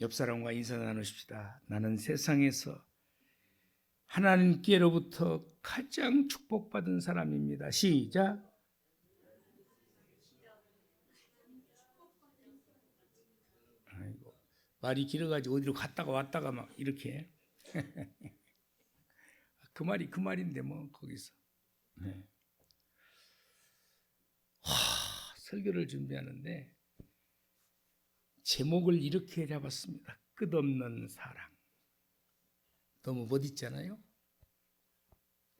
옆 사람과 인사 나누십시다. 나는 세상에서 하나님께로부터 가장 축복받은 사람입니다. 시작. 아이고, 말이 길어가지고 어디로 갔다가 왔다가 막 이렇게 그 말이 그 말인데 뭐 거기서 네. 설교를 준비하는데 제목을 이렇게 잡았습니다. 끝없는 사랑. 너무 멋있잖아요.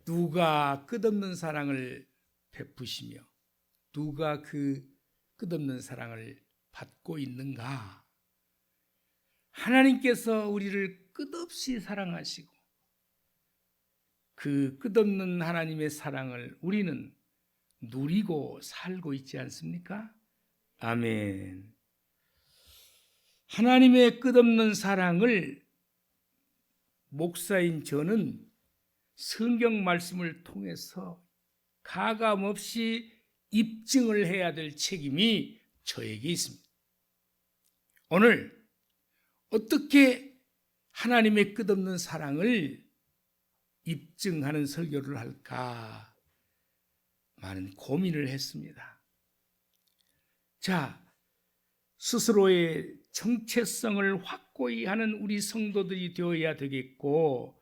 누가 끝없는 사랑을 베푸시며 누가 그 끝없는 사랑을 받고 있는가? 하나님께서 우리를 끝없이 사랑하시고 그 끝없는 하나님의 사랑을 우리는 누리고 살고 있지 않습니까? 아멘. 하나님의 끝없는 사랑을 목사인 저는 성경 말씀을 통해서 가감없이 입증을 해야 될 책임이 저에게 있습니다. 오늘 어떻게 하나님의 끝없는 사랑을 입증하는 설교를 할까 많은 고민을 했습니다. 자, 스스로의 정체성을 확고히 하는 우리 성도들이 되어야 되겠고,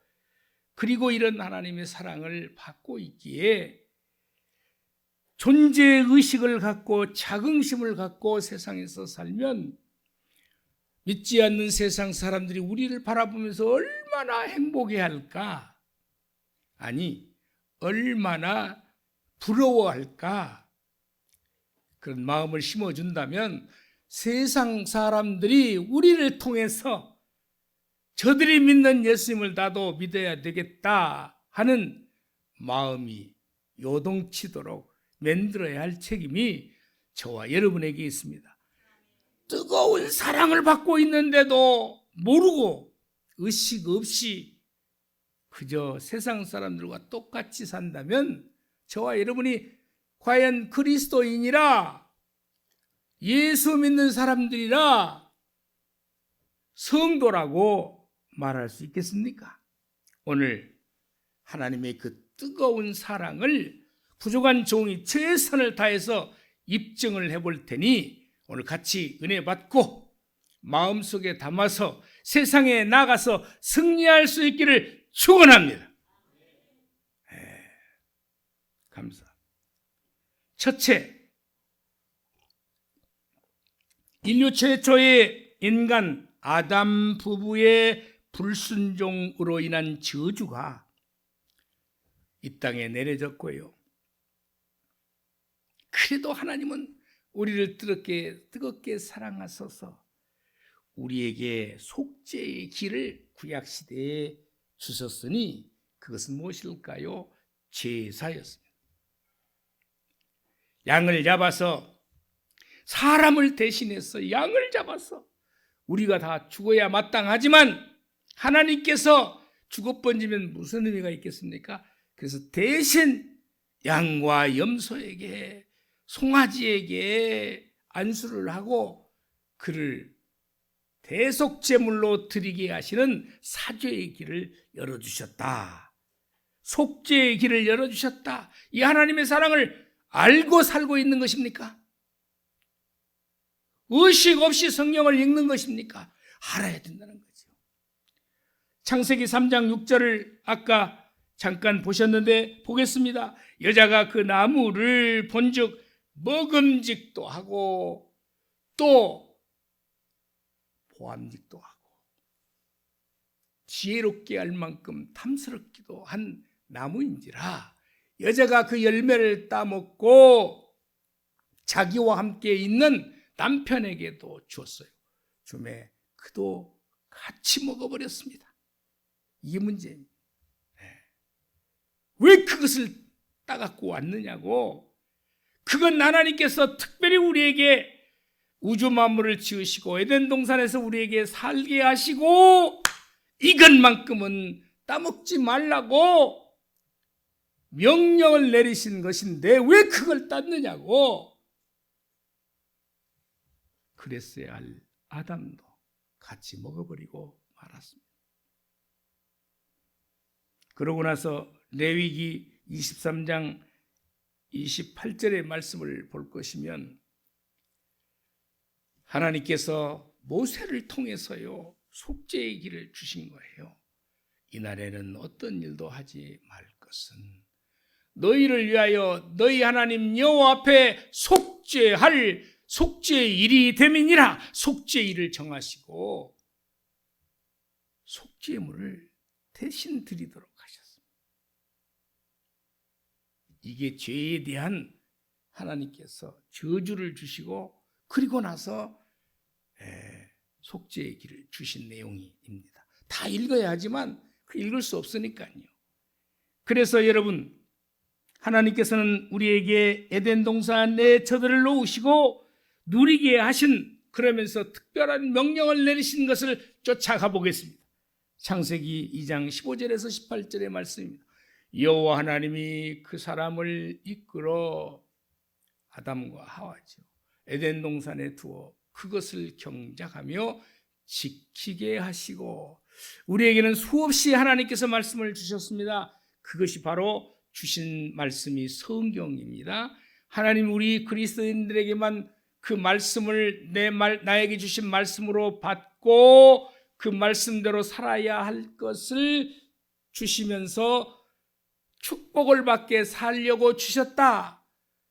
그리고 이런 하나님의 사랑을 받고 있기에 존재의식을 갖고 자긍심을 갖고 세상에서 살면 믿지 않는 세상 사람들이 우리를 바라보면서 얼마나 행복해할까? 아니, 얼마나 부러워할까? 그런 마음을 심어준다면 세상 사람들이 우리를 통해서 저들이 믿는 예수님을 나도 믿어야 되겠다 하는 마음이 요동치도록 만들어야 할 책임이 저와 여러분에게 있습니다. 뜨거운 사랑을 받고 있는데도 모르고 의식 없이 그저 세상 사람들과 똑같이 산다면 저와 여러분이 과연 그리스도인이라 예수 믿는 사람들이라 성도라고 말할 수 있겠습니까? 오늘 하나님의 그 뜨거운 사랑을 부족한 종이 최선을 다해서 입증을 해볼 테니 오늘 같이 은혜 받고 마음속에 담아서 세상에 나가서 승리할 수 있기를 축원합니다. 감사. 첫째, 인류 최초의 인간 아담 부부의 불순종으로 인한 저주가 이 땅에 내려졌고요. 그래도 하나님은 우리를 뜨겁게 사랑하셔서 우리에게 속죄의 길을 구약시대에 주셨으니 그것은 무엇일까요? 제사였습니다. 양을 잡아서 사람을 대신해서 양을 잡아서 우리가 다 죽어야 마땅하지만 하나님께서 죽어 번지면 무슨 의미가 있겠습니까? 그래서 대신 양과 염소에게 송아지에게 안수를 하고 그를 대속제물로 드리게 하시는 사죄의 길을 열어주셨다. 속죄의 길을 열어주셨다. 이 하나님의 사랑을 알고 살고 있는 것입니까? 의식 없이 성경을 읽는 것입니까? 알아야 된다는 거죠. 창세기 3장 6절을 아까 잠깐 보셨는데 보겠습니다. 여자가 그 나무를 본즉 먹음직도 하고 또 보암직도 하고 지혜롭게 할 만큼 탐스럽기도 한 나무인지라 여자가 그 열매를 따먹고 자기와 함께 있는 남편에게도 주었어요. 주매 그도 같이 먹어버렸습니다. 이게 문제입니다. 왜 그것을 따갖고 왔느냐고. 그건 하나님께서 특별히 우리에게 우주 만물을 지으시고 에덴 동산에서 우리에게 살게 하시고 이것만큼은 따먹지 말라고 명령을 내리신 것인데 왜 그걸 땄느냐고. 그랬어야 할 아담도 같이 먹어버리고 말았습니다. 그러고 나서 레위기 23장 28절의 말씀을 볼 것이면 하나님께서 모세를 통해서요 속죄의 길을 주신 거예요. 이날에는 어떤 일도 하지 말 것은 너희를 위하여 너희 하나님 여호와 앞에 속죄할 속죄의 일이 됨이니라. 속죄의 일을 정하시고 속죄물을 대신 드리도록 하셨습니다. 이게 죄에 대한 하나님께서 저주를 주시고 그리고 나서 속죄의 길을 주신 내용입니다. 다 읽어야 하지만 읽을 수 없으니까요. 그래서 여러분, 하나님께서는 우리에게 에덴 동산 내 저들을 놓으시고 누리게 하신, 그러면서 특별한 명령을 내리신 것을 쫓아가 보겠습니다. 창세기 2장 15절에서 18절의 말씀입니다. 여호와 하나님이 그 사람을 이끌어 아담과 하와죠 에덴 동산에 두어 그것을 경작하며 지키게 하시고, 우리에게는 수없이 하나님께서 말씀을 주셨습니다. 그것이 바로 주신 말씀이 성경입니다. 하나님 우리 그리스도인들에게만 그 말씀을 나에게 주신 말씀으로 받고 그 말씀대로 살아야 할 것을 주시면서 축복을 받게 살려고 주셨다.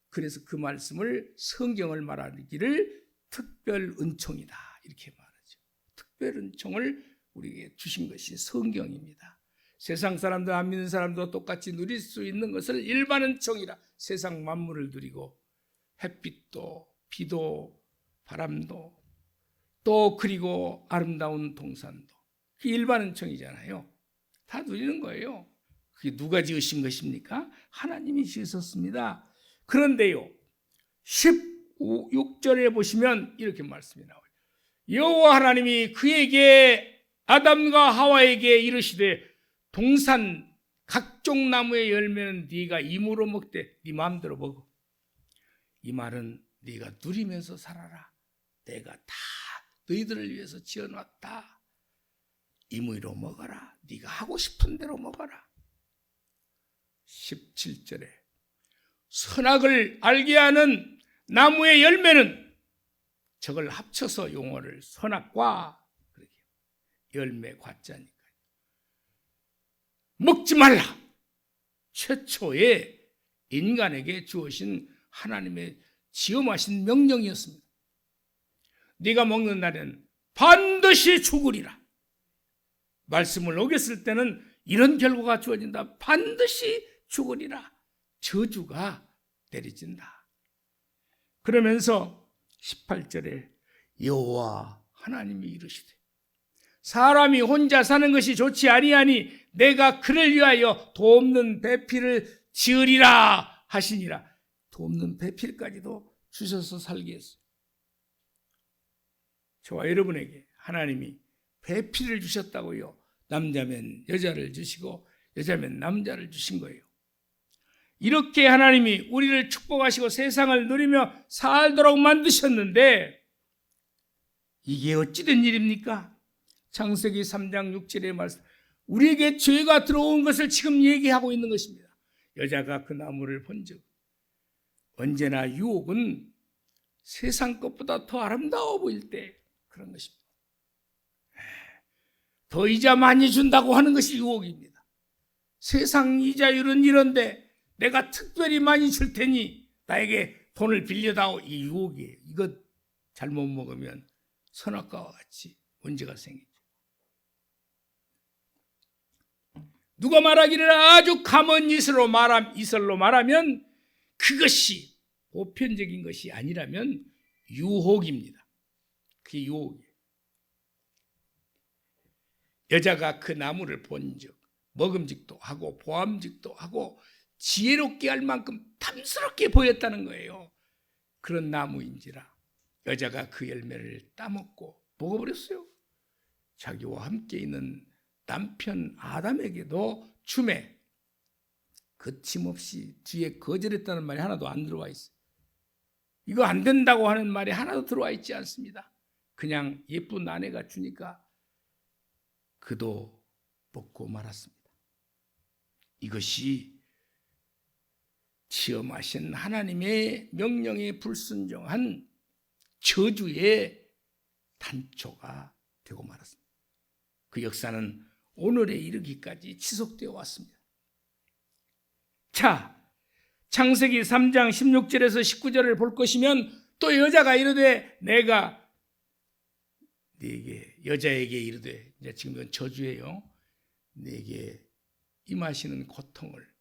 그래서 그 말씀을 성경을 말하기를 특별 은총이다 이렇게 말하죠. 특별 은총을 우리에게 주신 것이 성경입니다. 세상 사람들 안 믿는 사람도 똑같이 누릴 수 있는 것을 일반 은총이라. 세상 만물을 누리고 햇빛도 비도 바람도 또 그리고 아름다운 동산도 그게 일반 은총이잖아요. 다 누리는 거예요. 그게 누가 지으신 것입니까? 하나님이 지으셨습니다. 그런데요 16절에 보시면 이렇게 말씀이 나와요. 여호와 하나님이 그에게 아담과 하와에게 이르시되 동산 각종 나무의 열매는 네가 임으로 먹되 네 마음대로 먹어. 이 말은 네가 누리면서 살아라. 내가 다 너희들을 위해서 지어놨다. 임의로 먹어라. 네가 하고 싶은 대로 먹어라. 17절에 선악을 알게 하는 나무의 열매는 저걸 합쳐서 용어를 선악과 그렇게 열매 과자니까요. 먹지 말라. 최초의 인간에게 주어진 하나님의 지엄하신 명령이었습니다. 네가 먹는 날에는 반드시 죽으리라. 말씀을 어겼을 때는 이런 결과가 주어진다. 반드시 죽으리라. 저주가 내려진다. 그러면서 18절에 여호와 하나님이 이르시되 사람이 혼자 사는 것이 좋지 아니하니 내가 그를 위하여 돕는 배필을 지으리라 하시니라. 돕는 배필까지도 주셔서 살게 했어요. 저와 여러분에게 하나님이 배필을 주셨다고요. 남자면 여자를 주시고 여자면 남자를 주신 거예요. 이렇게 하나님이 우리를 축복하시고 세상을 누리며 살도록 만드셨는데 이게 어찌된 일입니까? 창세기 3장 6절의 말씀, 우리에게 죄가 들어온 것을 지금 얘기하고 있는 것입니다. 여자가 그 나무를 본즉 언제나 유혹은 세상 것보다 더 아름다워 보일 때 그런 것입니다. 더 이자 많이 준다고 하는 것이 유혹입니다. 세상 이자율은 이런데 내가 특별히 많이 줄 테니 나에게 돈을 빌려다오. 이 유혹이에요. 이거 잘못 먹으면 선악과와 같이 문제가 생기죠. 누가 말하기를 아주 감언 이설로 말하면 그것이 보편적인 것이 아니라면 유혹입니다. 그게 유혹이에요. 여자가 그 나무를 본즉 먹음직도 하고 보암직도 하고 지혜롭게 할 만큼 탐스럽게 보였다는 거예요. 그런 나무인지라 여자가 그 열매를 따먹고 먹어버렸어요. 자기와 함께 있는 남편 아담에게도 주매 거침없이 뒤에 거절했다는 말이 하나도 안 들어와 있어요. 이거 안 된다고 하는 말이 하나도 들어와 있지 않습니다. 그냥 예쁜 아내가 주니까 그도 먹고 말았습니다. 이것이 시험하신 하나님의 명령에 불순종한 저주의 단초가 되고 말았습니다. 그 역사는 오늘에 이르기까지 지속되어 왔습니다. 자, 창세기 3장 16절에서 19절을 볼 것이면 또 여자가 이르되 내가 네게 여자에게 이르되, 이제 지금 이건 저주예요. 네게 임하시는 고통을,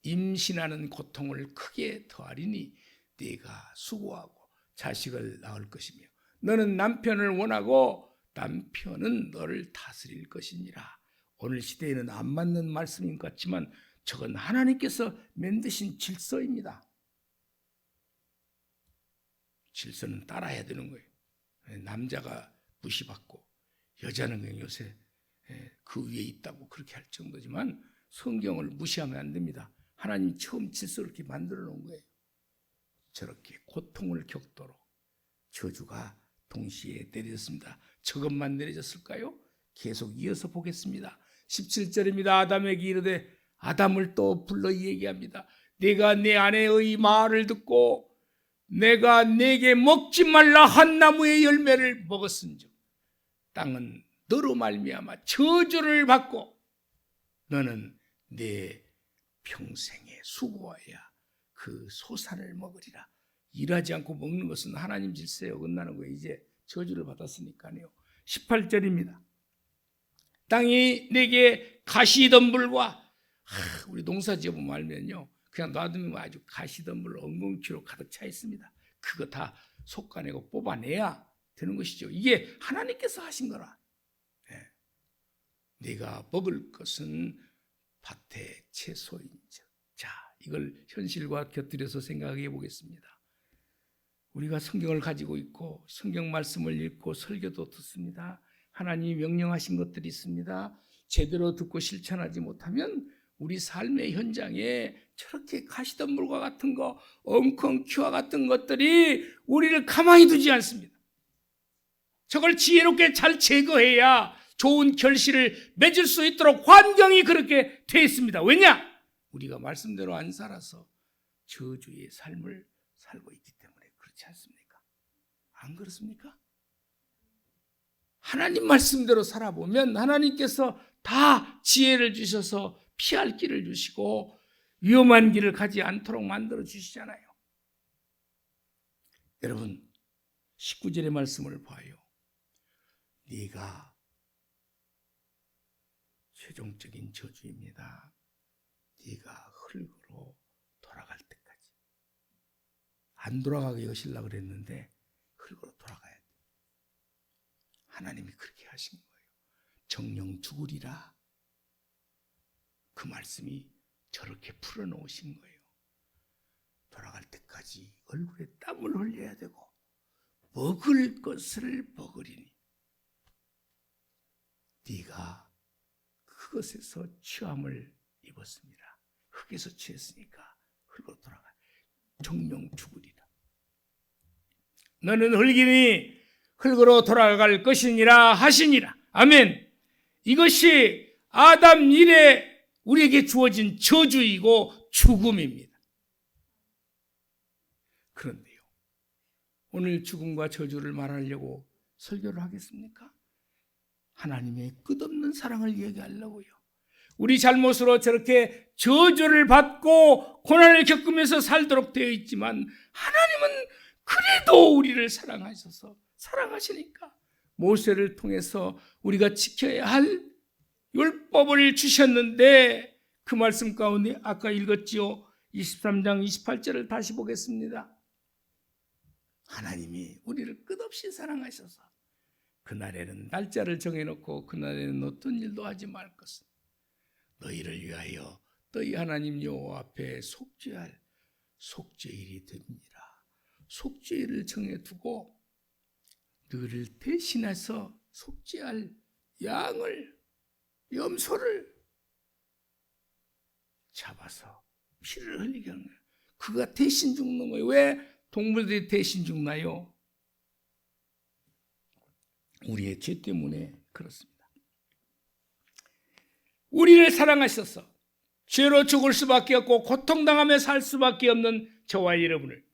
임신하는 고통을 크게 더하리니 네가 수고하고 자식을 낳을 것이며 너는 남편을 원하고 남편은 너를 다스릴 것이니라. 오늘 시대에는 안 맞는 말씀인 것 같지만 저건 하나님께서 만드신 질서입니다. 질서는 따라야 되는 거예요. 남자가 무시받고 여자는 그냥 요새 그 위에 있다고 그렇게 할 정도지만 성경을 무시하면 안 됩니다. 하나님 처음 질서를 이렇게 만들어 놓은 거예요. 저렇게 고통을 겪도록 저주가 동시에 내려졌습니다. 저것만 내려졌을까요? 계속 이어서 보겠습니다. 17절입니다. 아담에게 이르되, 아담을 또 불러 얘기합니다. 내가 내 아내의 말을 듣고 내가 내게 먹지 말라 한 나무의 열매를 먹었은즉 땅은 너로 말미암아 저주를 받고 너는 내 평생에 수고하여야 그 소산을 먹으리라. 일하지 않고 먹는 것은 하나님 질서에 어긋나는 거예요. 이제 저주를 받았으니까요. 18절입니다. 땅이 내게 가시덤불과, 우리 농사 지어보면 알면요, 그냥 놔두면 아주 가시덤불 엉겅퀴로 가득 차 있습니다. 그거 다 솎아내고 뽑아내야 되는 것이죠. 이게 하나님께서 하신 거라. 네가 먹을 것은 밭의 채소인즉. 자, 이걸 현실과 곁들여서 생각해 보겠습니다. 우리가 성경을 가지고 있고 성경 말씀을 읽고 설교도 듣습니다. 하나님이 명령하신 것들이 있습니다. 제대로 듣고 실천하지 못하면 우리 삶의 현장에 저렇게 가시덤불과 같은 거, 엉겅퀴와 같은 것들이 우리를 가만히 두지 않습니다. 저걸 지혜롭게 잘 제거해야 좋은 결실을 맺을 수 있도록 환경이 그렇게 되어 있습니다. 왜냐? 우리가 말씀대로 안 살아서 저주의 삶을 살고 있기 때문에 그렇지 않습니까? 안 그렇습니까? 하나님 말씀대로 살아보면 하나님께서 다 지혜를 주셔서 피할 길을 주시고 위험한 길을 가지 않도록 만들어 주시잖아요. 여러분, 19절의 말씀을 봐요. 네가 최종적인 저주입니다. 네가 흙으로 돌아갈 때까지. 안 돌아가게 여시려고 그랬는데 흙으로 돌아가야 돼. 하나님이 그렇게 하신 거예요. 정령 죽으리라. 그 말씀이 저렇게 풀어놓으신 거예요. 돌아갈 때까지 얼굴에 땀을 흘려야 되고 먹을 것을 먹으리니 네가 그것에서 취함을 입었습니다. 흙에서 취했으니까 흙으로 돌아가. 정령 죽으리라. 너는 흙이니 흙으로 돌아갈 것이니라 하시니라. 아멘. 이것이 아담 이래 우리에게 주어진 저주이고 죽음입니다. 그런데요, 오늘 죽음과 저주를 말하려고 설교를 하겠습니까? 하나님의 끝없는 사랑을 얘기하려고요. 우리 잘못으로 저렇게 저주를 받고 고난을 겪으면서 살도록 되어 있지만 하나님은 그래도 우리를 사랑하셔서 사랑하시니까 모세를 통해서 우리가 지켜야 할 율법을 주셨는데 그 말씀 가운데 아까 읽었지요. 23장 28절을 다시 보겠습니다. 하나님이 우리를 끝없이 사랑하셔서 그날에는 날짜를 정해놓고 그날에는 어떤 일도 하지 말 것은 너희를 위하여 너희 하나님 여호와 앞에 속죄할 속죄일이 됩니다. 속죄일을 정해두고 너를 대신해서 속죄할 양을, 염소를 잡아서 피를 흘리게 하는 거예요. 그가 대신 죽는 거예요. 왜 동물들이 대신 죽나요? 우리의 죄 때문에 그렇습니다. 우리를 사랑하셔서 죄로 죽을 수밖에 없고 고통당하며 살 수밖에 없는 저와 여러분을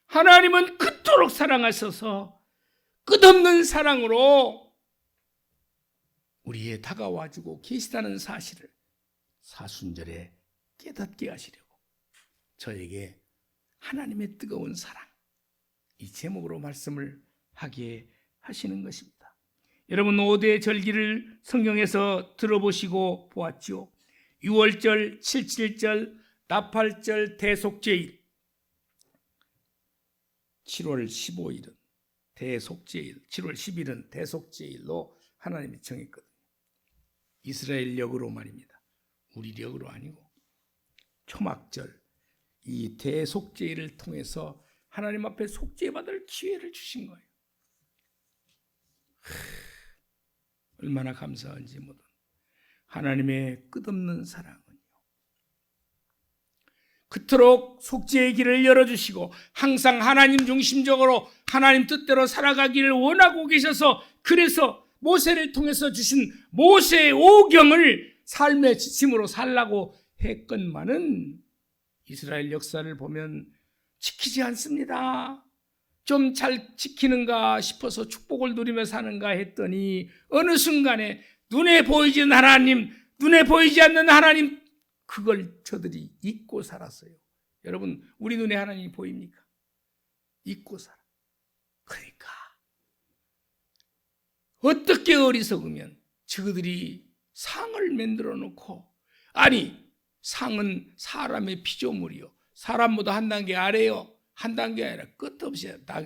하나님은 그토록 사랑하셔서 끝없는 사랑으로 우리에 다가와주고 계시다는 사실을 사순절에 깨닫게 하시려고 저에게 하나님의 뜨거운 사랑, 이 제목으로 말씀을 하게 하시는 것입니다. 여러분 5대 절기를 성경에서 들어보시고 보았지요. 6월절, 77절, 나팔절, 대속죄일, 7월 15일은 대속죄일, 7월 10일은 대속죄일로 하나님이 정했거든요. 이스라엘 력으로 말입니다. 우리 력으로 아니고 초막절, 이 대속죄일을 통해서 하나님 앞에 속죄받을 기회를 주신 거예요. 얼마나 감사한지 모든 하나님의 끝없는 사랑은요, 그토록 속죄의 길을 열어주시고 항상 하나님 중심적으로 하나님 뜻대로 살아가기를 원하고 계셔서, 그래서 모세를 통해서 주신 모세의 오경을 삶의 지침으로 살라고 했건만은 이스라엘 역사를 보면 지키지 않습니다. 좀 잘 지키는가 싶어서 축복을 누리며 사는가 했더니 어느 순간에 눈에 보이진 하나님, 눈에 보이지 않는 하나님, 그걸 저들이 잊고 살았어요. 여러분, 우리 눈에 하나님이 보입니까? 잊고 살아. 그러니까 어떻게 어리석으면 저들이 상을 만들어 놓고, 아니 상은 사람의 피조물이요, 사람보다 한 단계 아래요, 한 단계 아니라 끝없이 다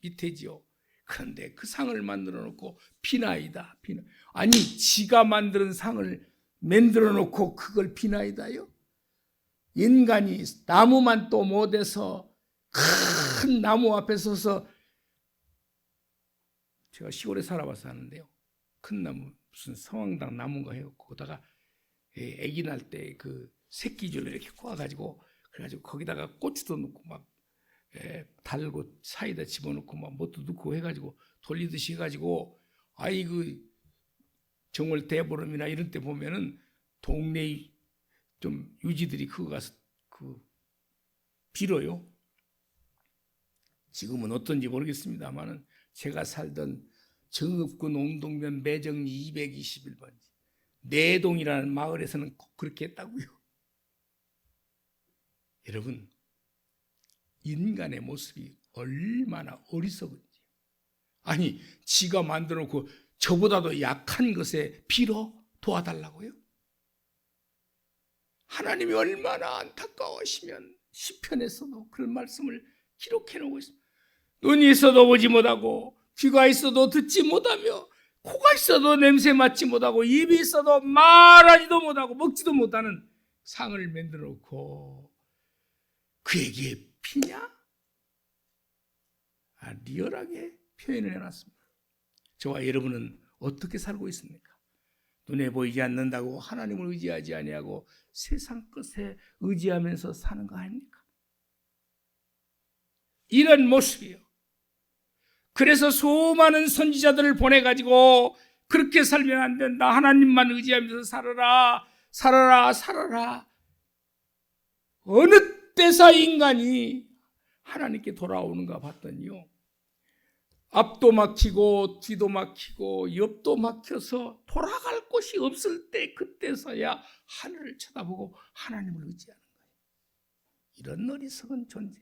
밑에지요. 그런데 그 상을 만들어 놓고 비나이다, 비나. 아니 지가 만드는 상을 만들어 놓고 그걸 비나이다요? 인간이 나무만 또 못해서 큰 나무 앞에 서서, 제가 시골에 살아봐서 하는데요, 큰 나무, 무슨 성황당 나무인가 해요. 거기다가 아기 날 때 그 새끼줄 이렇게 꼬아가지고, 그래가지고 거기다가 고추도 넣고 막 달고 사이다 집어넣고 막 뭣도 넣고 해가지고 돌리듯이 해가지고, 아이 그 정월 대보름이나 이런 때 보면은 동네 좀 유지들이 그거 가서 그 빌어요. 지금은 어떤지 모르겠습니다만은 제가 살던 정읍군 옹동면 매정리 221번지 내동이라는 마을에서는 꼭 그렇게 했다고요. 여러분, 인간의 모습이 얼마나 어리석은지. 아니 지가 만들어 놓고 저보다도 약한 것에 빌어 도와달라고요? 하나님이 얼마나 안타까워하시면 시편에서도 그런 말씀을 기록해 놓고 있습니다. 눈이 있어도 보지 못하고, 귀가 있어도 듣지 못하며, 코가 있어도 냄새 맡지 못하고, 입이 있어도 말하지도 못하고 먹지도 못하는 상을 만들어 놓고 그에게 피냐? 리얼하게 표현을 해놨습니다. 저와 여러분은 어떻게 살고 있습니까? 눈에 보이지 않는다고 하나님을 의지하지 아니하고 세상 것에 의지하면서 사는 거 아닙니까? 이런 모습이요. 그래서 수많은 선지자들을 보내가지고 그렇게 살면 안 된다, 하나님만 의지하면서 살아라, 살아라, 살아라. 어느 때서 인간이 하나님께 돌아오는가 봤더니요, 앞도 막히고 뒤도 막히고 옆도 막혀서 돌아갈 곳이 없을 때, 그때서야 하늘을 쳐다보고 하나님을 의지하는 거예요. 이런 어리석은 존재.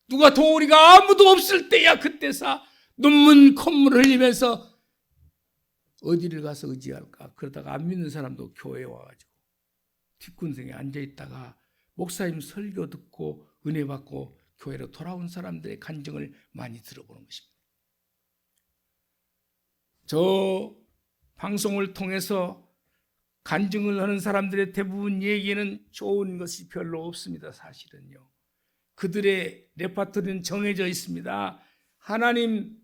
누가 도우리가 아무도 없을 때야 그때서 눈물 콧물을 흘리면서 어디를 가서 의지할까? 그러다가 안 믿는 사람도 교회에 와가지고 뒷군성에 앉아있다가 목사님 설교 듣고 은혜 받고 교회로 돌아온 사람들의 간증을 많이 들어보는 것입니다. 저 방송을 통해서 간증을 하는 사람들의 대부분 얘기는 좋은 것이 별로 없습니다. 사실은요, 그들의 레파토리는 정해져 있습니다. 하나님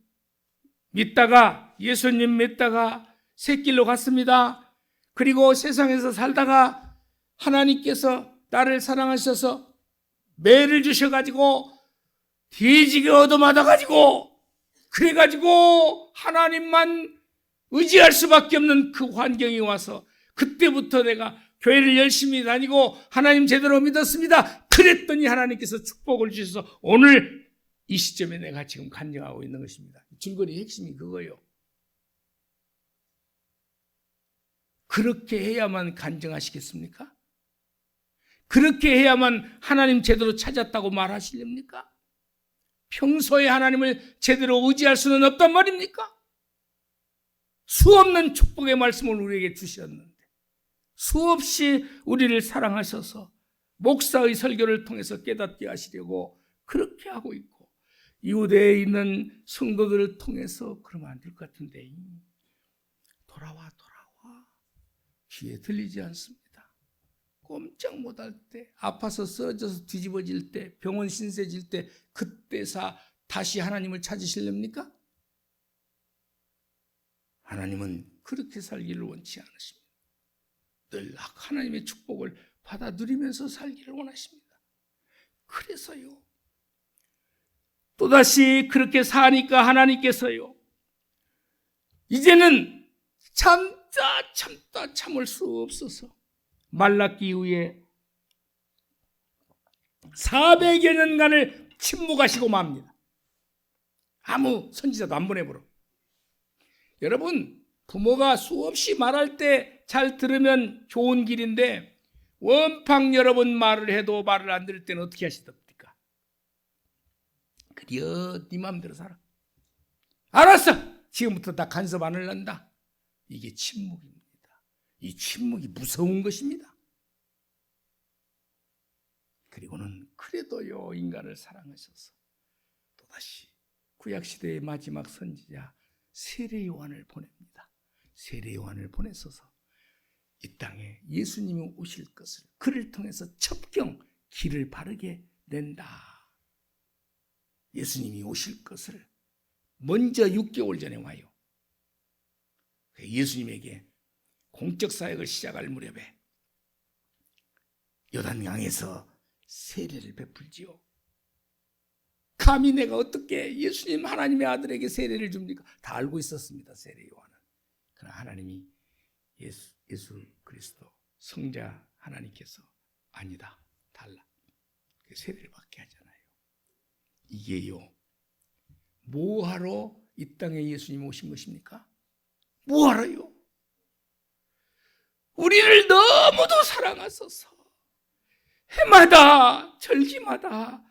믿다가, 예수님 믿다가 새길로 갔습니다. 그리고 세상에서 살다가 하나님께서 나를 사랑하셔서 매를 주셔가지고 뒤지게 얻어맞아가지고 그래가지고 하나님만 의지할 수밖에 없는 그 환경이 와서 그때부터 내가 교회를 열심히 다니고 하나님 제대로 믿었습니다. 그랬더니 하나님께서 축복을 주셔서 오늘 이 시점에 내가 지금 간증하고 있는 것입니다. 줄거리 핵심이 그거예요. 그렇게 해야만 간증하시겠습니까? 그렇게 해야만 하나님 제대로 찾았다고 말하시렵니까? 평소에 하나님을 제대로 의지할 수는 없단 말입니까? 수없는 축복의 말씀을 우리에게 주셨는데 수없이 우리를 사랑하셔서 목사의 설교를 통해서 깨닫게 하시려고 그렇게 하고 있고 이웃에 있는 성도들을 통해서 그러면 안 될 것 같은데 돌아와 귀에 들리지 않습니다. 꼼짝 못할 때, 아파서 쓰러져서 뒤집어질 때, 병원 신세질 때 그때사 다시 하나님을 찾으시렵니까? 하나님은 그렇게 살기를 원치 않으십니다. 늘 하나님의 축복을 받아 누리면서 살기를 원하십니다. 그래서요, 또다시 그렇게 사니까 하나님께서요, 이제는 참다 참을 수 없어서 말라기 이후에 400여 년간을 침묵하시고 맙니다. 아무 선지자도 안 보내버려. 여러분, 부모가 수없이 말할 때 잘 들으면 좋은 길인데 원팡 여러 번 말을 해도 말을 안 들을 때는 어떻게 하시렵니까? 그려 네 마음대로 살아. 알았어, 지금부터 다 간섭 안 할란다. 이게 침묵입니다. 이 침묵이 무서운 것입니다. 그리고는 그래도요, 인간을 사랑하셔서 또다시 구약시대의 마지막 선지자 세례 요한을 보냅니다. 세례 요한을 보내셔서 이 땅에 예수님이 오실 것을 그를 통해서 첩경 길을 바르게 낸다. 예수님이 오실 것을 먼저 6개월 전에 와요. 예수님에게 공적 사역을 시작할 무렵에 요단강에서 세례를 베풀지요. 감히 내가 어떻게 예수님 하나님의 아들에게 세례를 줍니까? 다 알고 있었습니다. 세례 요한은. 그러나 하나님이 예수 그리스도 성자 하나님께서 아니다, 달라, 세례를 받게 하잖아요. 이게요, 뭐하러 이 땅에 예수님 오신 것입니까? 뭐하러요? 우리를 너무도 사랑하셔서 해마다 절기마다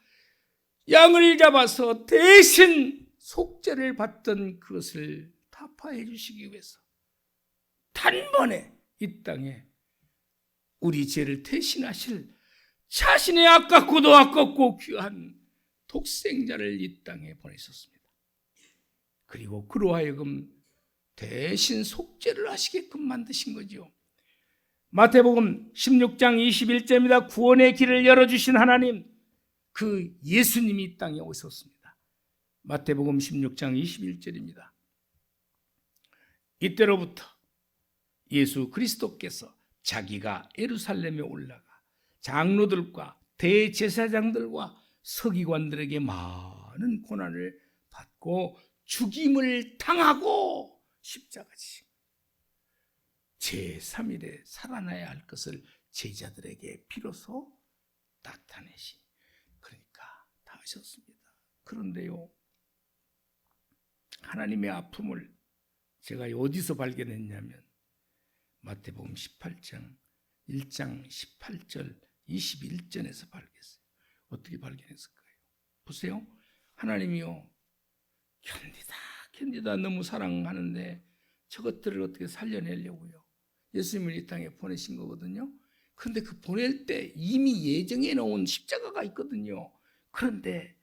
양을 잡아서 대신 속죄를 받던 그것을 타파해 주시기 위해서 단번에 이 땅에 우리 죄를 대신하실 자신의 아깝고도 아깝고 귀한 독생자를 이 땅에 보내셨습니다. 그리고 그로 하여금 대신 속죄를 하시게끔 만드신 거죠. 마태복음 16장 21절입니다. 구원의 길을 열어주신 하나님, 그 예수님이 이 땅에 오셨습니다. 마태복음 16장 21절입니다. 이때로부터 예수 그리스도께서 자기가 예루살렘에 올라가 장로들과 대제사장들과 서기관들에게 많은 고난을 받고 죽임을 당하고 십자가 지신 제3일에 살아나야 할 것을 제자들에게 비로소 나타내신, 그러니까 다 하셨습니다. 그런데요, 하나님의 아픔을 제가 어디서 발견했냐면 마태복음 18장 1장 18절 21절에서 발견했어요. 어떻게 발견했을까요? 보세요. 하나님이요, 견디다 너무 사랑하는데 저것들을 어떻게 살려내려고요, 예수님을 이 땅에 보내신 거거든요. 그런데 그 보낼 때 이미 예정해 놓은 십자가가 있거든요. 그런데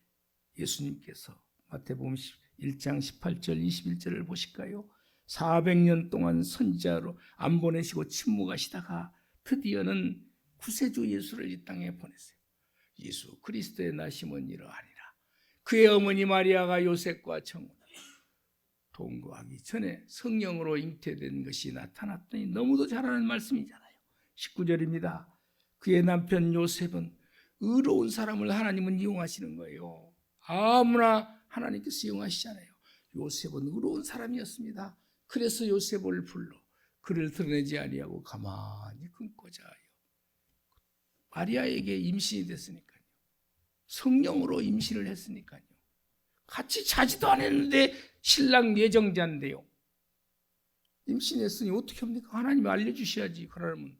예수님께서 마태복음 1장 18절 21절을 보실까요? 400년 동안 선지자로 안 보내시고 침묵하시다가 드디어는 구세주 예수를 이 땅에 보냈어요. 예수 그리스도의 나심은 이러하니라. 그의 어머니 마리아가 요셉과 청혼을 동거하기 전에 성령으로 잉태된 것이 나타났더니, 너무도 잘 아는 말씀이잖아요. 19절입니다. 그의 남편 요셉은 의로운 사람을 하나님은 이용하시는 거예요. 아무나 하나님께서 이용하시잖아요. 요셉은 의로운 사람이었습니다. 그래서 요셉을 불러 그를 드러내지 아니하고 가만히 끊고자 하여 마리아에게 임신이 됐으니까요. 성령으로 임신을 했으니까요. 같이 자지도 않았는데 신랑 예정자인데요. 임신했으니 어떻게 합니까? 하나님이 알려주셔야지. 그러면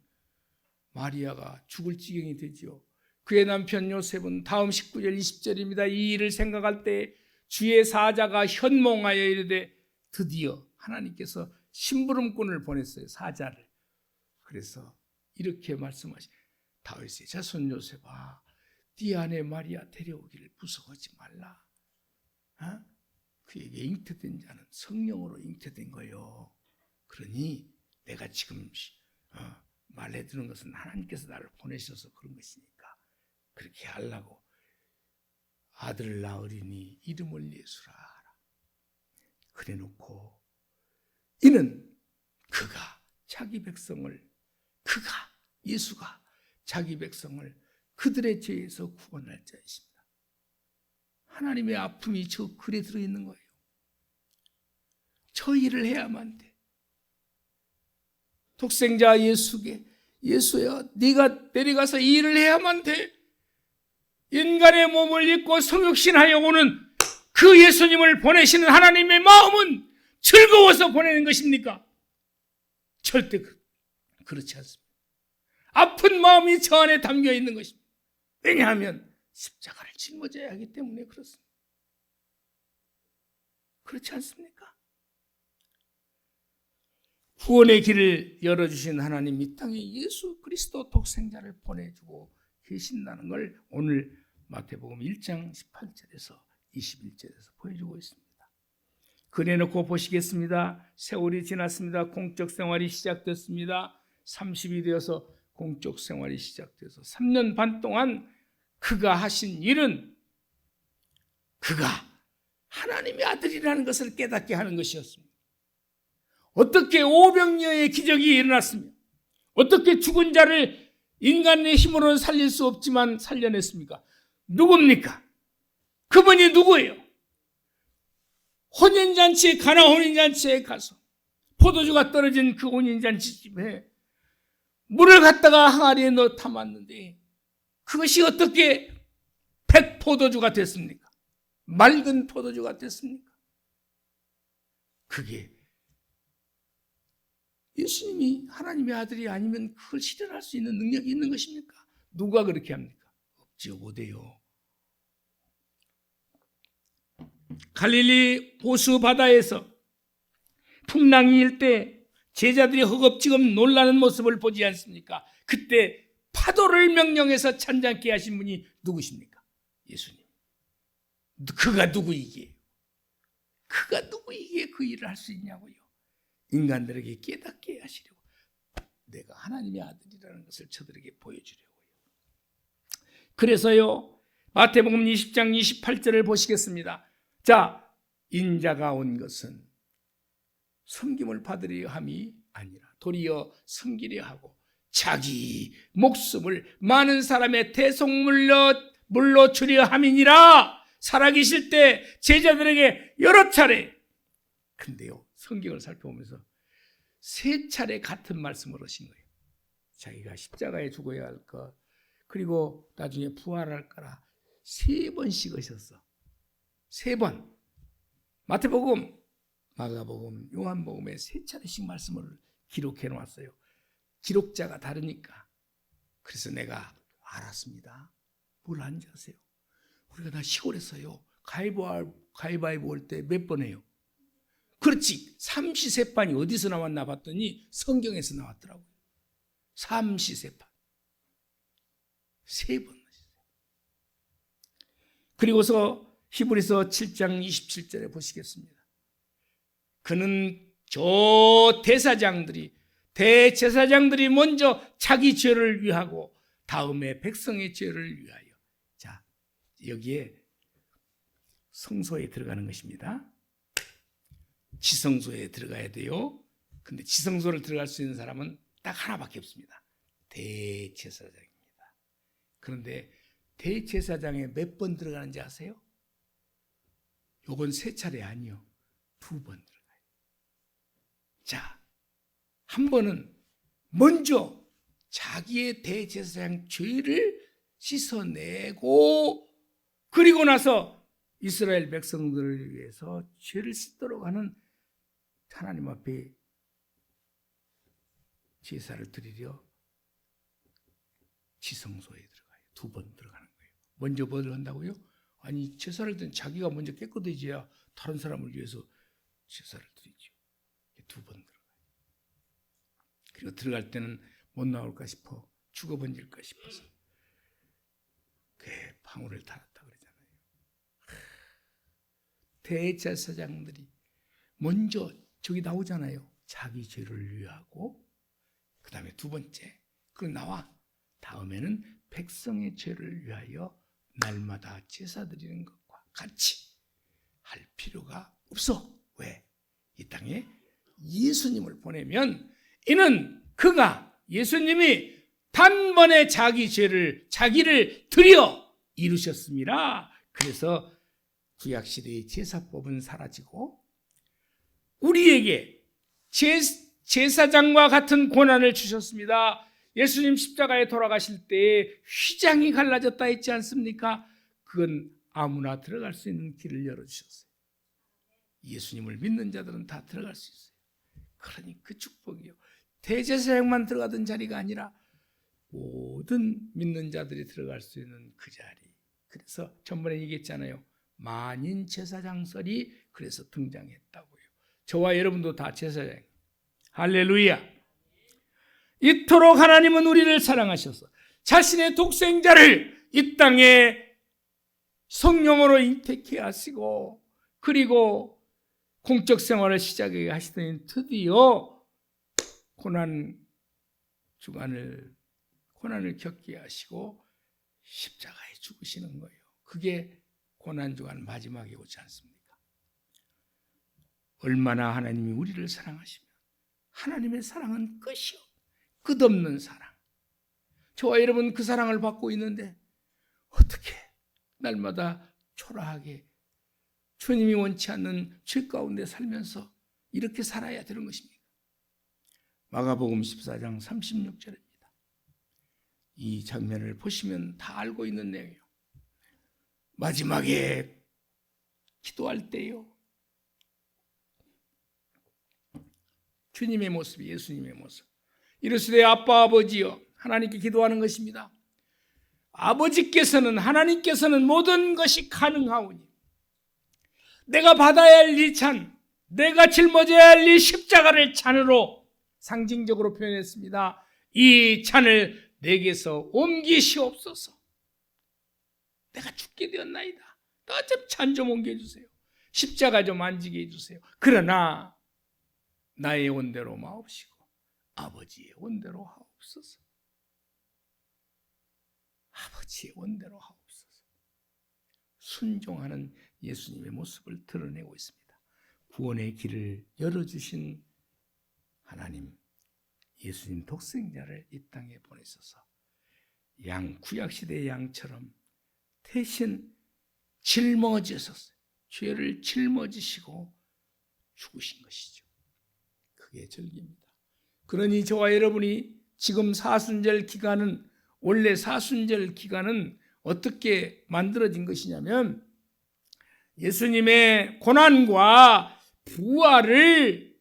마리아가 죽을 지경이 되지요. 그의 남편 요셉은 다음 19절 20절입니다. 이 일을 생각할 때 주의 사자가 현몽하여 이르되, 드디어 하나님께서 심부름꾼을 보냈어요. 사자를. 그래서 이렇게 말씀하시, 다윗의 자손 요셉아, 네 아내 마리아 데려오기를 무서워하지 말라. 그에게 잉태된 자는 성령으로 잉태된 거요. 그러니 내가 지금 말해드는 것은 하나님께서 나를 보내셔서 그런 것이니까 그렇게 하려고 아들을 낳으리니 이름을 예수라 하라. 그래 놓고 이는 예수가 자기 백성을 그들의 죄에서 구원할 자이십니다. 하나님의 아픔이 저 글에 들어있는 거예요. 저 일을 해야만 돼. 독생자 예수께, 예수야 네가 내려가서 이 일을 해야만 돼. 인간의 몸을 입고 성육신하여 오는 그 예수님을 보내시는 하나님의 마음은 즐거워서 보내는 것입니까? 절대 그렇지 않습니다. 아픈 마음이 저 안에 담겨 있는 것입니다. 왜냐하면 십자가를 짊어져야 하기 때문에 그렇습니다. 그렇지 않습니까? 구원의 길을 열어주신 하나님, 이 땅에 예수 그리스도 독생자를 보내주고 계신다는 걸 오늘 마태복음 1장 18절에서 21절에서 보여주고 있습니다. 그래놓고 보시겠습니다. 세월이 지났습니다. 공적 생활이 시작됐습니다. 30이 되어서 공적 생활이 시작돼서 3년 반 동안 그가 하신 일은 그가 하나님의 아들이라는 것을 깨닫게 하는 것이었습니다. 어떻게 오병이어의 기적이 일어났으며 어떻게 죽은 자를 인간의 힘으로는 살릴 수 없지만 살려냈습니까? 누굽니까? 그분이 누구예요? 혼인잔치에 가나 혼인잔치에 가서 포도주가 떨어진 그 혼인잔치 집에 물을 갖다가 항아리에 넣어 담았는데 그것이 어떻게 백포도주가 됐습니까? 맑은 포도주가 됐습니까? 그게 예수님이 하나님의 아들이 아니면 그걸 실현할 수 있는 능력이 있는 것입니까? 누가 그렇게 합니까? 없지요, 못해요. 갈릴리 호수 바다에서 풍랑이 일 때 제자들이 허겁지겁 놀라는 모습을 보지 않습니까? 그때 파도를 명령해서 찬잔케 하신 분이 누구십니까? 예수님. 그가 누구이기에? 그가 누구이기에 그 일을 할 수 있냐고요? 인간들에게 깨닫게 하시려고, 내가 하나님의 아들이라는 것을 저들에게 보여주려고요. 그래서요, 마태복음 20장 28절을 보시겠습니다. 자, 인자가 온 것은 섬김을 받으려 함이 아니라 도리어 섬기려 하고 자기 목숨을 많은 사람의 대속물로 주려 함이니라. 살아계실 때 제자들에게 여러 차례, 근데요 성경을 살펴보면서 세 차례 같은 말씀을 하신 거예요. 자기가 십자가에 죽어야 할 것, 그리고 나중에 부활할 거라 세 번씩 하셨어. 세 번. 마태복음, 마가복음, 요한복음에 세 차례씩 말씀을 기록해 놓았어요. 기록자가 다르니까. 그래서 내가 알았습니다. 뭘 안지 아세요? 우리가 다 시골에서요 가위바위보 할 때 몇 번 해요? 그렇지, 삼시세판이 어디서 나왔나 봤더니 성경에서 나왔더라고요. 삼시세판 세 번 하셨어요. 그리고서 히브리서 7장 27절에 보시겠습니다. 그는 저 대제사장들이 먼저 자기 죄를 위하고 다음에 백성의 죄를 위하여, 자, 여기에 성소에 들어가는 것입니다. 지성소에 들어가야 돼요. 근데 지성소를 들어갈 수 있는 사람은 딱 하나밖에 없습니다. 대제사장입니다. 그런데 대제사장에 몇 번 들어가는지 아세요? 요건 세 차례 아니요. 2번 들어가요. 자, 한 번은 먼저 자기의 대제사장 죄를 씻어내고 그리고 나서 이스라엘 백성들을 위해서 죄를 씻도록 하는 하나님 앞에 제사를 드리려 지성소에 들어가요. 2번 들어가는 거예요. 먼저 뭘 한다고요? 아니, 제사를 드린 자기가 먼저 깨끗해져야 다른 사람을 위해서 제사를 드리죠. 2번 들어가요. 그리고 들어갈 때는 못 나올까 싶어 죽어 번질까 싶어서 그 방울을 달았다 그러잖아요. 대제사장들이 먼저 저기 나오잖아요. 자기 죄를 위하고 그 다음에 2번째 그리고 나와 다음에는 백성의 죄를 위하여 날마다 제사 드리는 것과 같이 할 필요가 없어. 왜? 이 땅에 예수님을 보내면 이는 그가 예수님이 단번에 자기 죄를 자기를 드려 이루셨습니다. 그래서 구약시대의 제사법은 사라지고 우리에게 제사장과 같은 권한을 주셨습니다. 예수님 십자가에 돌아가실 때 휘장이 갈라졌다 했지 않습니까? 그건 아무나 들어갈 수 있는 길을 열어주셨어요. 예수님을 믿는 자들은 다 들어갈 수 있어요. 그러니 그 축복이요. 대제사장만 들어가던 자리가 아니라 모든 믿는 자들이 들어갈 수 있는 그 자리. 그래서 전번에 얘기했잖아요. 만인 제사장설이 그래서 등장했다고요. 저와 여러분도 다 제사장이에요. 할렐루야. 이토록 하나님은 우리를 사랑하셔서 자신의 독생자를 이 땅에 성령으로 잉태케 하시고 그리고 공적 생활을 시작하게 하시더니 드디어 고난을 겪게 하시고 십자가에 죽으시는 거예요. 그게 고난주간 마지막에 오지 않습니까? 얼마나 하나님이 우리를 사랑하시면 하나님의 사랑은 끝이요. 끝없는 사랑. 저와 여러분 그 사랑을 받고 있는데 어떻게 날마다 초라하게 주님이 원치 않는 죄 가운데 살면서 이렇게 살아야 되는 것입니까? 마가복음 14장 36절입니다. 이 장면을 보시면 다 알고 있는 내용이에요. 마지막에 기도할 때요. 주님의 모습이 예수님의 모습. 이르시되 아빠 아버지여 하나님께 기도하는 것입니다. 아버지께서는 하나님께서는 모든 것이 가능하오니 내가 받아야 할 이 찬, 내가 짊어져야 할 이 십자가를 찬으로 상징적으로 표현했습니다. 이 찬을 내게서 옮기시옵소서. 내가 죽게 되었나이다. 나 좀 찬 좀 옮겨주세요. 십자가 좀 만지게 해주세요. 그러나 나의 원대로 마옵시고 아버지의 원대로 하옵소서. 아버지의 원대로 하옵소서. 순종하는 예수님의 모습을 드러내고 있습니다. 구원의 길을 열어주신 하나님, 예수님 독생자를 이 땅에 보내셔서 구약시대의 양처럼 대신 짊어지셨어요. 죄를 짊어지시고 죽으신 것이죠. 그게 절기입니다. 그러니 저와 여러분이 지금 사순절 기간은 원래 사순절 기간은 어떻게 만들어진 것이냐면 예수님의 고난과 부활을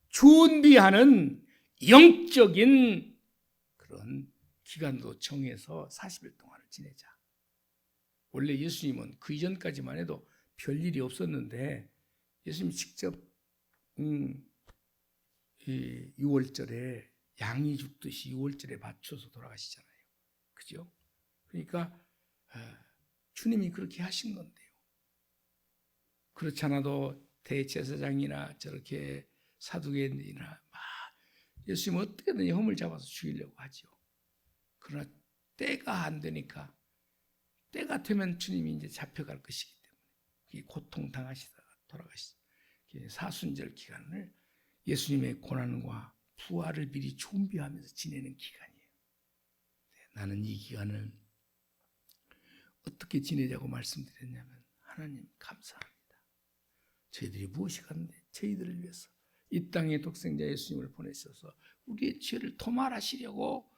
준비하는 영적인 그런 기간도 정해서 40일 동안을 지내자. 원래 예수님은 그 이전까지만 해도 별일이 없었는데 예수님이 직접 6월절에 양이 죽듯이 6월절에 맞춰서 돌아가시잖아요. 그죠? 그러니까 주님이 그렇게 하신 건데요. 그렇지 않아도 대제사장이나 저렇게 사두개인들이나 막 예수님은 어떻게든 험을 잡아서 죽이려고 하죠. 그러나 때가 안 되니까 때가 되면 주님이 이제 잡혀갈 것이기 때문에 고통당하시다가 돌아가시죠. 사순절 기간을 예수님의 고난과 부활을 미리 준비하면서 지내는 기간이에요. 나는 이 기간을 어떻게 지내자고 말씀드렸냐면 하나님 감사합니다. 저희들이 무엇이 가는데 저희들을 위해서 이 땅에 독생자 예수님을 보내셔서 우리의 죄를 도말하시려고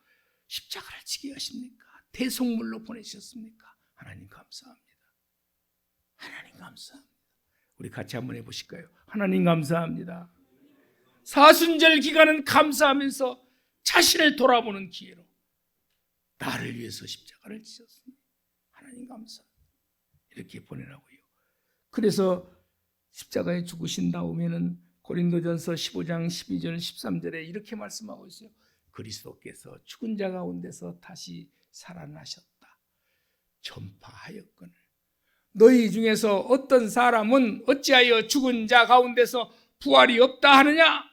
십자가를 지게 하십니까? 대속물로 보내셨습니까? 하나님 감사합니다. 하나님 감사합니다. 우리 같이 한번 해보실까요? 하나님 감사합니다. 사순절 기간은 감사하면서 자신을 돌아보는 기회로 나를 위해서 십자가를 지셨습니다. 하나님 감사합니다. 이렇게 보내라고요. 그래서 십자가에 죽으신 다음에는 고린도전서 15장 12절 13절에 이렇게 말씀하고 있어요. 그리스도께서 죽은 자 가운데서 다시 살아나셨다. 전파하였거늘 너희 중에서 어떤 사람은 어찌하여 죽은 자 가운데서 부활이 없다 하느냐?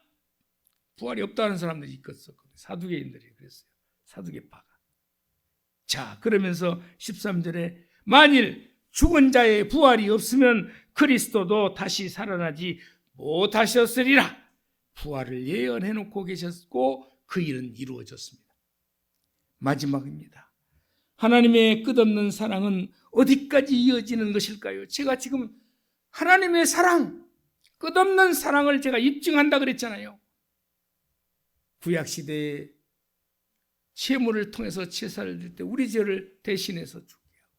부활이 없다 하는 사람들이 있었거든요. 사두개인들이 그랬어요. 사두개파가. 자, 그러면서 13절에 만일 죽은 자의 부활이 없으면 그리스도도 다시 살아나지 못하셨으리라. 부활을 예언해 놓고 계셨고 그 일은 이루어졌습니다. 마지막입니다. 하나님의 끝없는 사랑은 어디까지 이어지는 것일까요? 제가 지금 하나님의 사랑, 끝없는 사랑을 제가 입증한다 그랬잖아요. 구약시대에 제물을 통해서 제사를 드릴 때 우리 죄를 대신해서 주게 하고,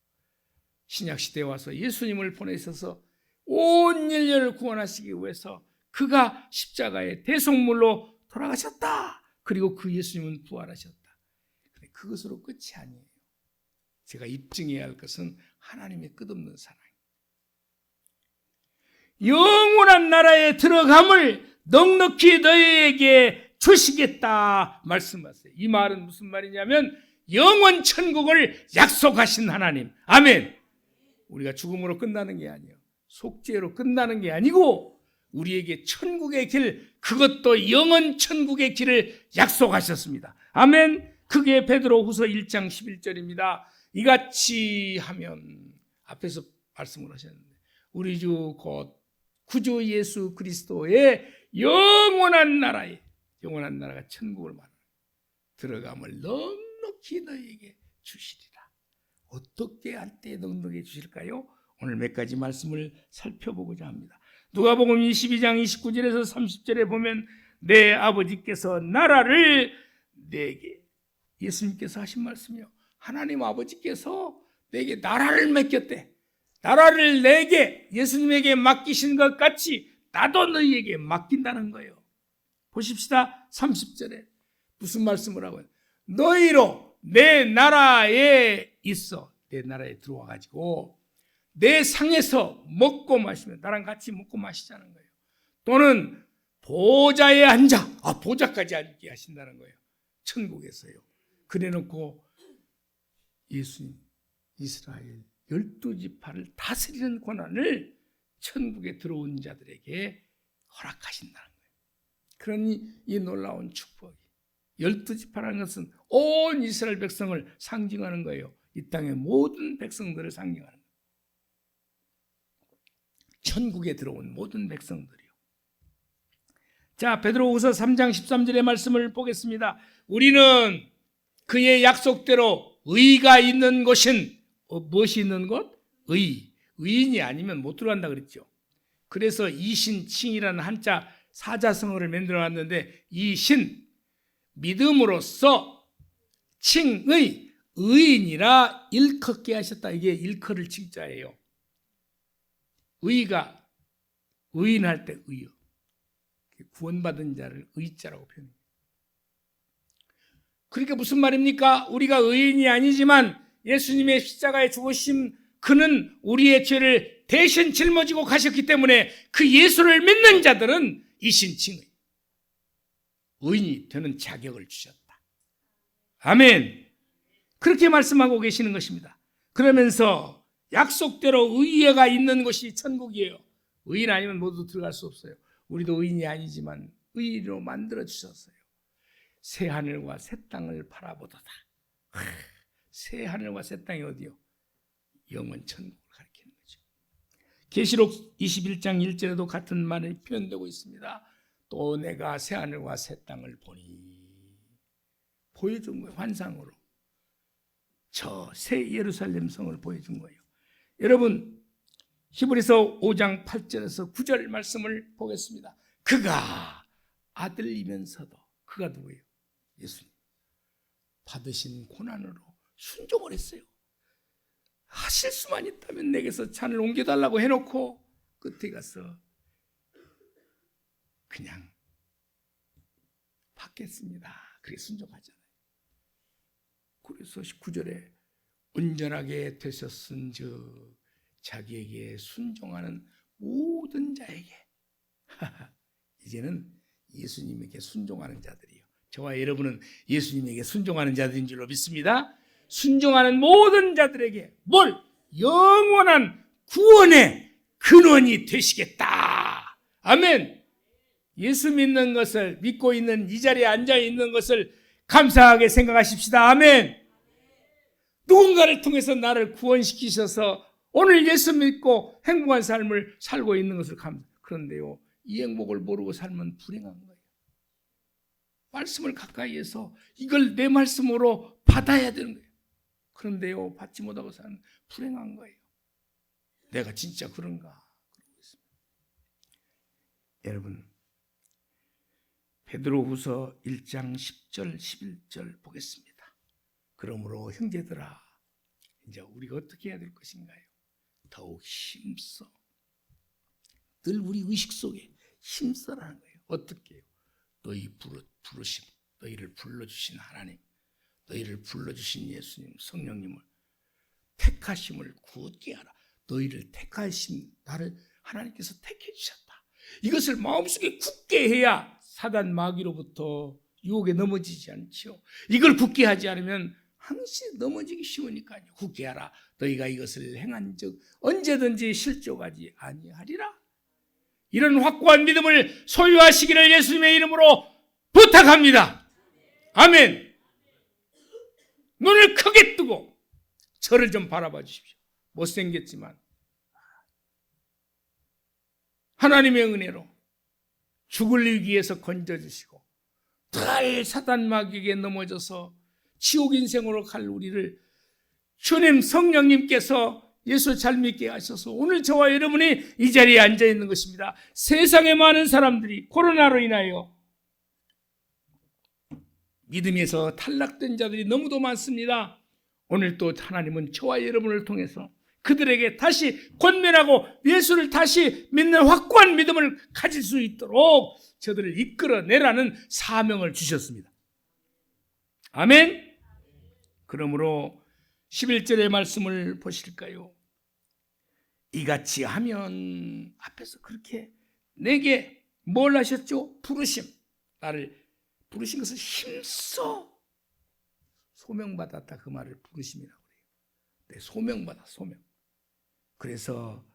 신약시대에 와서 예수님을 보내셔서 온 인류를 구원하시기 위해서 그가 십자가의 대속물로 돌아가셨다. 그리고 그 예수님은 부활하셨다. 그것으로 끝이 아니에요. 제가 입증해야 할 것은 하나님의 끝없는 사랑입니다. 영원한 나라에 들어감을 넉넉히 너희에게 주시겠다 말씀하세요. 이 말은 무슨 말이냐면 영원 천국을 약속하신 하나님. 아멘. 우리가 죽음으로 끝나는 게 아니에요. 속죄로 끝나는 게 아니고 우리에게 천국의 길, 그것도 영원 천국의 길을 약속하셨습니다. 아멘. 그게 베드로후서 1장 11절입니다. 이같이 하면, 앞에서 말씀을 하셨는데, 우리 주 곧 구주 예수 그리스도의 영원한 나라에, 영원한 나라가 천국을 말하는 들어감을 넉넉히 너희에게 주시리라. 어떻게 할 때 넉넉히 주실까요? 오늘 몇 가지 말씀을 살펴보고자 합니다. 누가복음 22장 29절에서 30절에 보면 내 아버지께서 나라를 내게, 예수님께서 하신 말씀이요, 하나님 아버지께서 내게 나라를 맡겼대. 나라를 내게, 예수님에게 맡기신 것 같이 나도 너희에게 맡긴다는 거예요. 보십시다. 30절에 무슨 말씀을 하고요? 너희로 내 나라에 있어, 내 나라에 들어와 가지고 내 상에서 먹고 마시면, 나랑 같이 먹고 마시자는 거예요. 또는 보좌에 앉아, 보좌까지 앉게 하신다는 거예요. 천국에서요. 그래놓고 예수님, 이스라엘 12지파를 다스리는 권한을 천국에 들어온 자들에게 허락하신다는 거예요. 그러니 이 놀라운 축복이, 12지파라는 것은 온 이스라엘 백성을 상징하는 거예요. 이 땅의 모든 백성들을 상징하는 거예요. 천국에 들어온 모든 백성들이요. 자, 베드로후서 3장 13절의 말씀을 보겠습니다. 우리는 그의 약속대로 의가 있는 곳은, 무엇이 있는 곳? 의인이 아니면 못 들어간다 그랬죠. 그래서 이신칭이라는 한자 사자성어를 만들어놨는데, 이신, 믿음으로써, 칭의, 의인이라 일컫게 하셨다. 이게 일컬을 칭자예요. 의가, 의인할 때 의요. 구원받은 자를 의자라고 표현해요. 그러니까 무슨 말입니까? 우리가 의인이 아니지만 예수님의 십자가에 죽으심, 그는 우리의 죄를 대신 짊어지고 가셨기 때문에 그 예수를 믿는 자들은 이신칭의 의인이 되는 자격을 주셨다. 아멘. 그렇게 말씀하고 계시는 것입니다. 그러면서 약속대로 의가 있는 곳이 천국이에요. 의인 아니면 모두 들어갈 수 없어요. 우리도 의인이 아니지만 의인으로 만들어 주셨어요. 새 하늘과 새 땅을 바라보도다. 새 하늘과 새 땅이 어디요? 영원 천국을 가리키는 거죠. 계시록 21장 1절에도 같은 말이 표현되고 있습니다. 또 내가 새 하늘과 새 땅을 보니, 보여준 거예요. 환상으로 저 새 예루살렘 성을 보여준 거예요. 여러분, 히브리서 5장 8절에서 9절 말씀을 보겠습니다. 그가 아들이면서도, 그가 누구예요? 예수님. 받으신 고난으로 순종을 했어요. 하실 수만 있다면 내게서 잔을 옮겨달라고 해놓고 끝에 가서 그냥 받겠습니다. 그게 순종하잖아요. 그래서 19절에 온전하게 되셨은즉 자기에게 순종하는 모든 자에게 이제는 예수님에게 순종하는 자들이요, 저와 여러분은 예수님에게 순종하는 자들인 줄로 믿습니다. 순종하는 모든 자들에게 뭘? 영원한 구원의 근원이 되시겠다. 아멘. 예수 믿는 것을, 믿고 있는 이 자리에 앉아 있는 것을 감사하게 생각하십시다. 아멘. 누군가를 통해서 나를 구원시키셔서 오늘 예수 믿고 행복한 삶을 살고 있는 것을 그런데요, 이 행복을 모르고 살면 불행한 거예요. 말씀을 가까이에서 이걸 내 말씀으로 받아야 되는 거예요. 그런데요, 받지 못하고 사는 불행한 거예요. 내가 진짜 그런가? 그러고 있습니다. 여러분, 베드로후서 1장 10절 11절 보겠습니다. 그러므로 형제들아, 이제 우리가 어떻게 해야 될 것인가요? 더욱 힘써. 늘 우리 의식 속에 힘써라는 거예요. 어떻게 해요? 너희 부르심, 너희를 불러주신 하나님, 너희를 불러주신 예수님, 성령님을 택하심을 굳게 하라. 너희를 택하신 나를 하나님께서 택해 주셨다. 이것을 마음속에 굳게 해야 사단 마귀로부터 유혹에 넘어지지 않죠. 이걸 굳게 하지 않으면 항상 넘어지기 쉬우니까요. 굳게 하라. 너희가 이것을 행한 즉 언제든지 실족하지 아니하리라. 이런 확고한 믿음을 소유하시기를 예수님의 이름으로 부탁합니다. 아멘. 눈을 크게 뜨고 저를 좀 바라봐 주십시오. 못생겼지만 하나님의 은혜로 죽을 위기에서 건져주시고 늘 사단 마귀에게 넘어져서 지옥 인생으로 갈 우리를 주님 성령님께서 예수 잘 믿게 하셔서 오늘 저와 여러분이 이 자리에 앉아 있는 것입니다. 세상에 많은 사람들이 코로나로 인하여 믿음에서 탈락된 자들이 너무도 많습니다. 오늘 또 하나님은 저와 여러분을 통해서 그들에게 다시 권면하고 예수를 다시 믿는 확고한 믿음을 가질 수 있도록 저들을 이끌어내라는 사명을 주셨습니다. 아멘. 그러므로 11절의 말씀을 보실까요? 이같이 하면, 앞에서 그렇게 내게 뭘 하셨죠? 부르심, 나를 부르신 것을 힘써 소명받았다. 그 말을 부르심이라고 그래요. 네, 소명받아, 소명. 그래서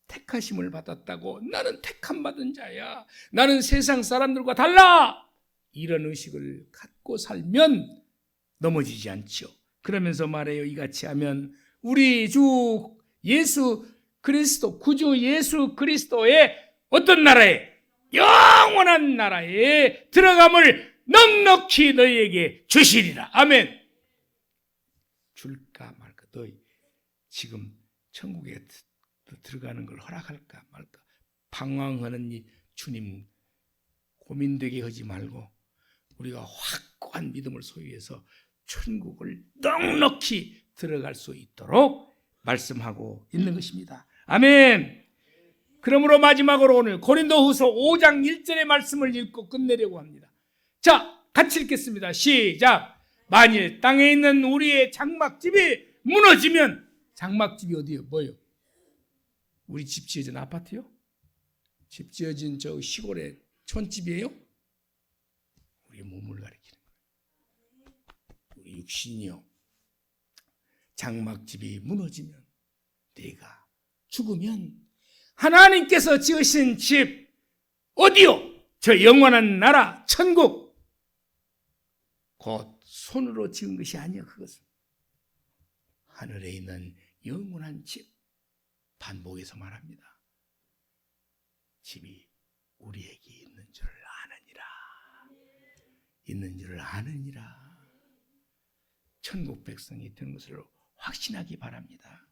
택하심을 받았다고, 나는 택함 받은 자야, 나는 세상 사람들과 달라, 이런 의식을 갖고 살면 넘어지지 않죠. 그러면서 말해요. 이같이 하면 우리 주 예수 그리스도, 구주 예수 그리스도의 어떤 나라에, 영원한 나라에 들어감을 넉넉히 너희에게 주시리라. 아멘. 줄까 말까. 너희 지금 천국에 들어가는 걸 허락할까 말까 방황하는 이 주님 고민되게 하지 말고 우리가 확고한 믿음을 소유해서 천국을 넉넉히 들어갈 수 있도록 말씀하고 있는 것입니다. 아멘. 그러므로 마지막으로 오늘 고린도후서 5장 1절의 말씀을 읽고 끝내려고 합니다. 자, 같이 읽겠습니다. 시작. 만일 땅에 있는 우리의 장막집이 무너지면, 장막집이 어디요? 뭐요? 우리 집 지어진 아파트요? 집 지어진 저 시골의 촌집이에요? 우리 몸을 가리키는 거예요. 우리 육신이요. 장막집이 무너지면, 내가 죽으면 하나님께서 지으신 집 어디요? 저 영원한 나라 천국, 곧 손으로 지은 것이 아니요. 그것은 하늘에 있는 영원한 집, 반복해서 말합니다. 집이 우리에게 있는 줄을 아느니라. 있는 줄을 아느니라. 천국 백성이 되는 것을 확신하기 바랍니다.